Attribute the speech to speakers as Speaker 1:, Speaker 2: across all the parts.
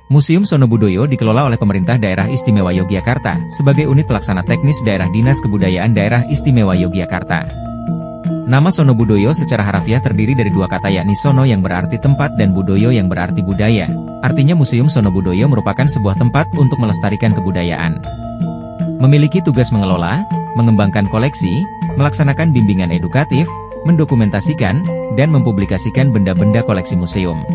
Speaker 1: Museum Sono Budoyo dikelola oleh Pemerintah Daerah Istimewa Yogyakarta sebagai unit pelaksana teknis Daerah Dinas Kebudayaan Daerah Istimewa Yogyakarta. Nama Sono Budoyo secara harafiah terdiri dari dua kata yakni Sono yang berarti tempat dan Budoyo yang berarti budaya. Artinya Museum Sono Budoyo merupakan sebuah tempat untuk melestarikan kebudayaan. Memiliki tugas mengelola, mengembangkan koleksi, melaksanakan bimbingan edukatif, mendokumentasikan, dan mempublikasikan benda-benda koleksi museum.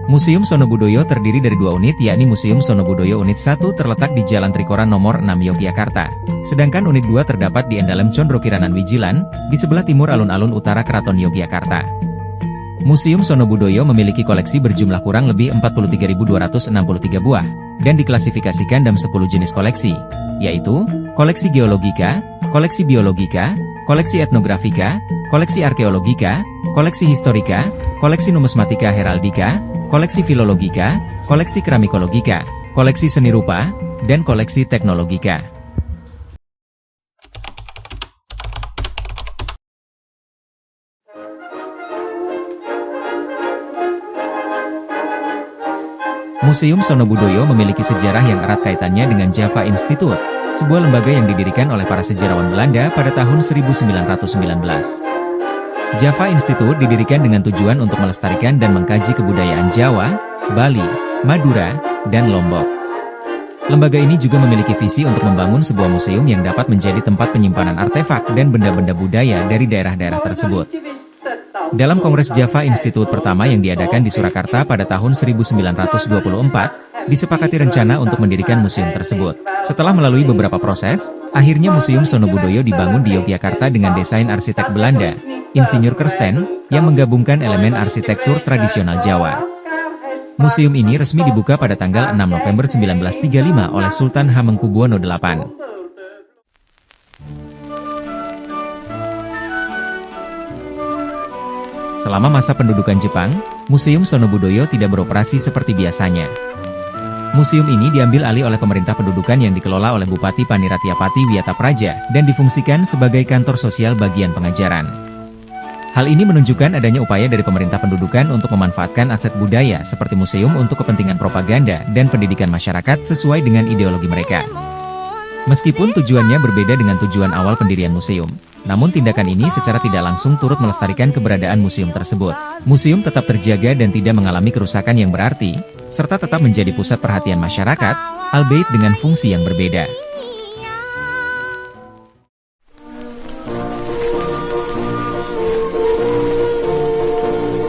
Speaker 1: Museum Sono Budoyo terdiri dari dua unit yakni Museum Sono Budoyo Unit 1 terletak di Jalan Trikora nomor 6 Yogyakarta. Sedangkan Unit 2 terdapat di Endalem Condro Kiranan Wijilan, di sebelah timur alun-alun utara Keraton Yogyakarta. Museum Sono Budoyo memiliki koleksi berjumlah kurang lebih 43.263 buah, dan diklasifikasikan dalam 10 jenis koleksi, yaitu koleksi geologika, koleksi biologika, koleksi etnografika, koleksi arkeologika, koleksi historika, koleksi numismatika heraldika, koleksi filologika, koleksi keramikologika, koleksi seni rupa, dan koleksi teknologika. Museum Sono Budoyo memiliki sejarah yang erat kaitannya dengan Java Institute, sebuah lembaga yang didirikan oleh para sejarawan Belanda pada tahun 1919. Java Institute didirikan dengan tujuan untuk melestarikan dan mengkaji kebudayaan Jawa, Bali, Madura, dan Lombok. Lembaga ini juga memiliki visi untuk membangun sebuah museum yang dapat menjadi tempat penyimpanan artefak dan benda-benda budaya dari daerah-daerah tersebut. Dalam Kongres Java Institute pertama yang diadakan di Surakarta pada tahun 1924, disepakati rencana untuk mendirikan museum tersebut. Setelah melalui beberapa proses, akhirnya Museum Sono Budoyo dibangun di Yogyakarta dengan desain arsitek Belanda, Insinyur Kersten, yang menggabungkan elemen arsitektur tradisional Jawa. Museum ini resmi dibuka pada tanggal 6 November 1935 oleh Sultan Hamengkubuwono VIII. Selama masa pendudukan Jepang, Museum Sono Budoyo tidak beroperasi seperti biasanya. Museum ini diambil alih oleh pemerintah pendudukan yang dikelola oleh Bupati Paniratyapati Wiyatapraja dan difungsikan sebagai kantor sosial bagian pengajaran. Hal ini menunjukkan adanya upaya dari pemerintah pendudukan untuk memanfaatkan aset budaya seperti museum untuk kepentingan propaganda dan pendidikan masyarakat sesuai dengan ideologi mereka. Meskipun tujuannya berbeda dengan tujuan awal pendirian museum, namun tindakan ini secara tidak langsung turut melestarikan keberadaan museum tersebut. Museum tetap terjaga dan tidak mengalami kerusakan yang berarti, serta tetap menjadi pusat perhatian masyarakat, albeit dengan fungsi yang berbeda.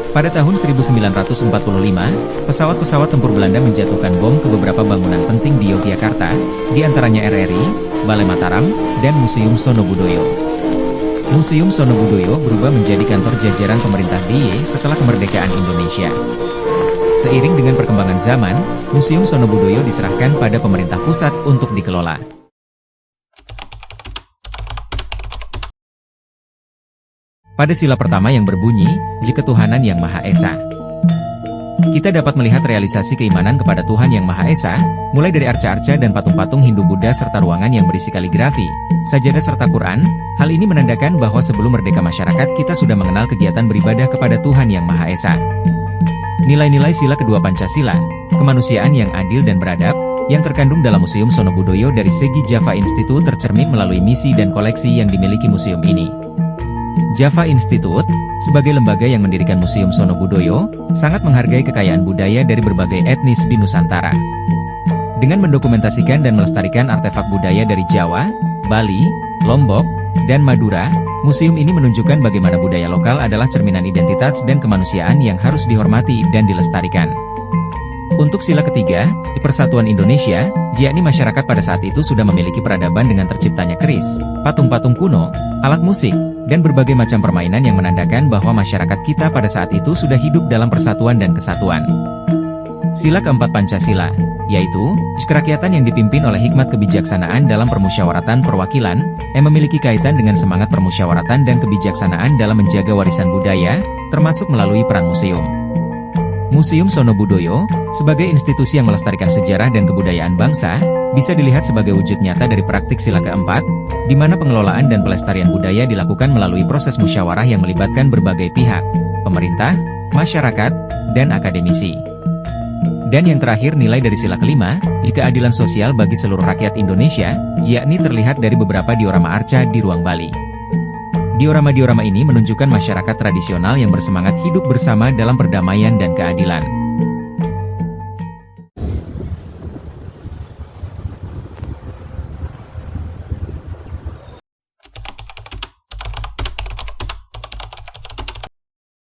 Speaker 1: Pada tahun 1945, pesawat-pesawat tempur Belanda menjatuhkan bom ke beberapa bangunan penting di Yogyakarta, di antaranya RRI, Balai Mataram, dan Museum Sono Budoyo. Museum Sono Budoyo berubah menjadi kantor jajaran pemerintah DIY setelah kemerdekaan Indonesia. Seiring dengan perkembangan zaman, Museum Sono Budoyo diserahkan pada pemerintah pusat untuk dikelola. Pada sila pertama yang berbunyi, Jika Tuhanan Yang Maha Esa. Kita dapat melihat realisasi keimanan kepada Tuhan Yang Maha Esa, mulai dari arca-arca dan patung-patung Hindu-Buddha serta ruangan yang berisi kaligrafi, sajadah serta Quran. Hal ini menandakan bahwa sebelum merdeka masyarakat kita sudah mengenal kegiatan beribadah kepada Tuhan Yang Maha Esa. Nilai-nilai sila kedua Pancasila, kemanusiaan yang adil dan beradab, yang terkandung dalam Museum Sono Budoyo dari segi Java Institute tercermin melalui misi dan koleksi yang dimiliki museum ini. Java Institute, sebagai lembaga yang mendirikan Museum Sono Budoyo, sangat menghargai kekayaan budaya dari berbagai etnis di Nusantara. Dengan mendokumentasikan dan melestarikan artefak budaya dari Jawa, Bali, Lombok, dan Madura, museum ini menunjukkan bagaimana budaya lokal adalah cerminan identitas dan kemanusiaan yang harus dihormati dan dilestarikan. Untuk sila ketiga, di Persatuan Indonesia, yakni masyarakat pada saat itu sudah memiliki peradaban dengan terciptanya keris, patung-patung kuno, alat musik, dan berbagai macam permainan yang menandakan bahwa masyarakat kita pada saat itu sudah hidup dalam persatuan dan kesatuan. Sila keempat Pancasila, yaitu kerakyatan yang dipimpin oleh hikmat kebijaksanaan dalam permusyawaratan perwakilan, yang memiliki kaitan dengan semangat permusyawaratan dan kebijaksanaan dalam menjaga warisan budaya, termasuk melalui peran museum. Museum Sono Budoyo, sebagai institusi yang melestarikan sejarah dan kebudayaan bangsa, bisa dilihat sebagai wujud nyata dari praktik sila keempat, di mana pengelolaan dan pelestarian budaya dilakukan melalui proses musyawarah yang melibatkan berbagai pihak, pemerintah, masyarakat, dan akademisi. Dan yang terakhir nilai dari sila kelima, keadilan sosial bagi seluruh rakyat Indonesia, yakni terlihat dari beberapa diorama arca di ruang Bali. Diorama-diorama ini menunjukkan masyarakat tradisional yang bersemangat hidup bersama dalam perdamaian dan keadilan.